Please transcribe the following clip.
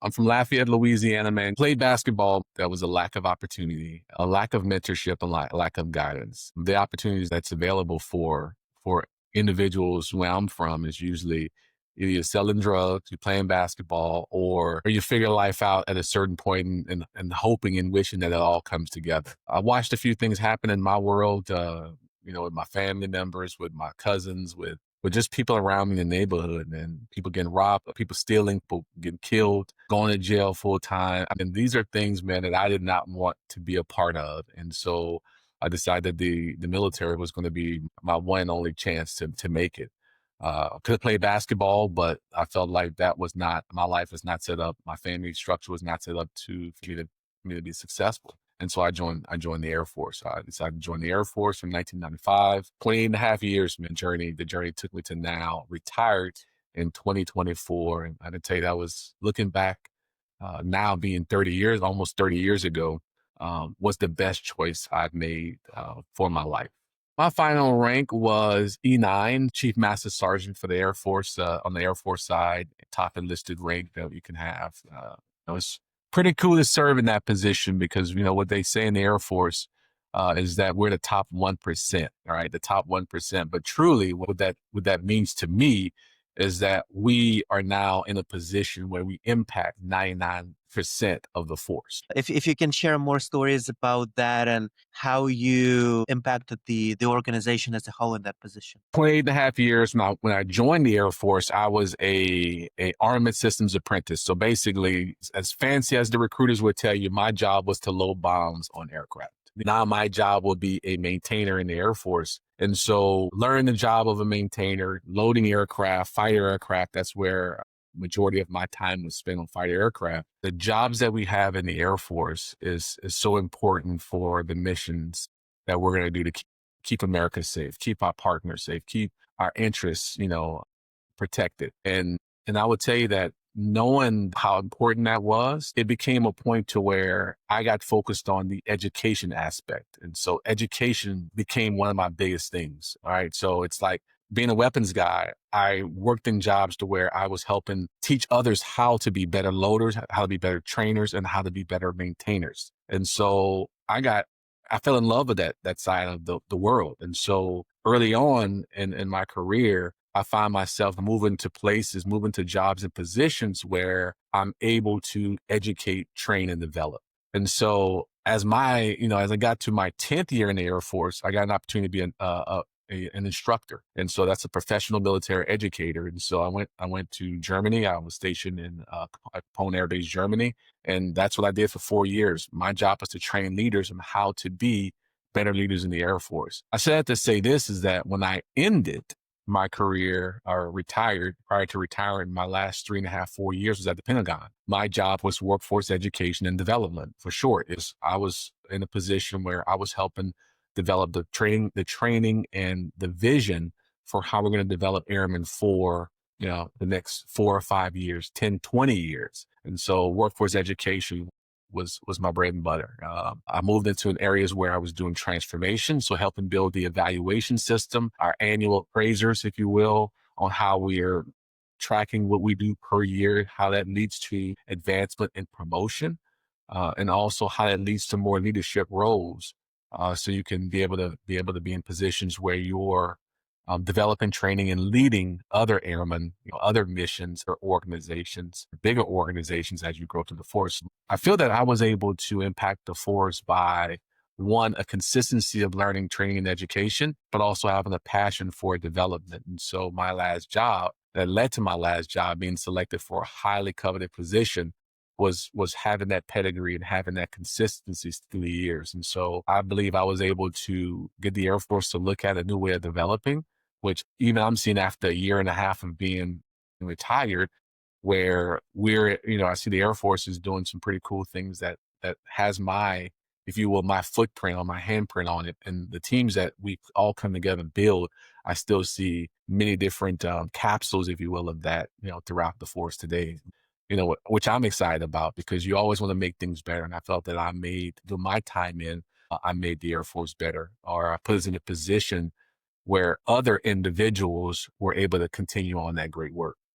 I'm from Lafayette, Louisiana, man. Played basketball. There was a lack of opportunity, a lack of mentorship, a lack of guidance. The opportunities that's available for individuals where I'm from is usually either you're selling drugs, you're playing basketball, or you figure life out at a certain point and hoping and wishing that it all comes together. I watched a few things happen in my world, with my family members, with my cousins, with just people around me in the neighborhood, and people getting robbed, people stealing, people getting killed, going to jail full time. I mean, these are things, man, that I did not want to be a part of. And so I decided the military was going to be my one and only chance to make it. I could have played basketball, but I felt like that was not, my life was not set up. My family structure was not set up for me to be successful. And so I joined the Air Force. I decided to join the Air Force in 1995, 28 and a half years, man, the journey took me to now, retired in 2024. And I can tell you that was looking back, now being 30 years, almost 30 years ago, was the best choice I've made, for my life. My final rank was E9, Chief Master Sergeant for the Air Force, on the Air Force side, top enlisted rank that you can have. It's pretty cool to serve in that position because, what they say in the Air Force, is that we're the top 1%, all right, the top 1%. But truly what that means to me is that we are now in a position where we impact 99% of the force. If you can share more stories about that and how you impacted the organization as a whole in that position. 28 and a half years. When I joined the Air Force, I was a armament systems apprentice. So basically, as fancy as the recruiters would tell you, my job was to load bombs on aircraft. Now my job will be a maintainer in the Air Force. And so learning the job of a maintainer, loading aircraft, fighter aircraft, that's where majority of my time was spent on fighter aircraft. The jobs that we have in the Air Force is so important for the missions that we're going to do to keep America safe, keep our partners safe, keep our interests, protected. And I would tell you that knowing how important that was, it became a point to where I got focused on the education aspect. And so education became one of my biggest things. All right. So it's like being a weapons guy, I worked in jobs to where I was helping teach others how to be better loaders, how to be better trainers, and how to be better maintainers. And so I fell in love with that side of the world. And so early on in my career, I find myself moving to jobs and positions where I'm able to educate, train, and develop. And so as I got to my 10th year in the Air Force, I got an opportunity to be an instructor. And so that's a professional military educator. And so I went to Germany. I was stationed in Capone Air Base, Germany. And that's what I did for 4 years. My job was to train leaders on how to be better leaders in the Air Force. I said to say this is that when I ended my career or retired, prior to retiring, my last 3.5, 4 years was at the Pentagon. My job was workforce education and development. For short, I was in a position where I was helping develop the training and the vision for how we're going to develop airmen for, the next 4 or 5 years, 10, 20 years. And so workforce education was my bread and butter. I moved into areas where I was doing transformation, so helping build the evaluation system, our annual appraisers, if you will, on how we are tracking what we do per year, how that leads to advancement and promotion, and also how that leads to more leadership roles. So you can be able to be in positions where you're developing, training, and leading other airmen, other missions or organizations, bigger organizations as you grow through the force. I feel that I was able to impact the force by, one, a consistency of learning, training, and education, but also having a passion for development. And so my last job that led to my last job being selected for a highly coveted position was having that pedigree and having that consistency through the years. And so I believe I was able to get the Air Force to look at a new way of developing, which even I'm seeing after a year and a half of being retired, where I see the Air Force is doing some pretty cool things that has my, if you will, my footprint on my handprint on it. And the teams that we all come together and build, I still see many different capsules, if you will, of that, throughout the force today. Which I'm excited about because you always want to make things better. And I felt that through my time I made the Air Force better, or I put us in a position where other individuals were able to continue on that great work.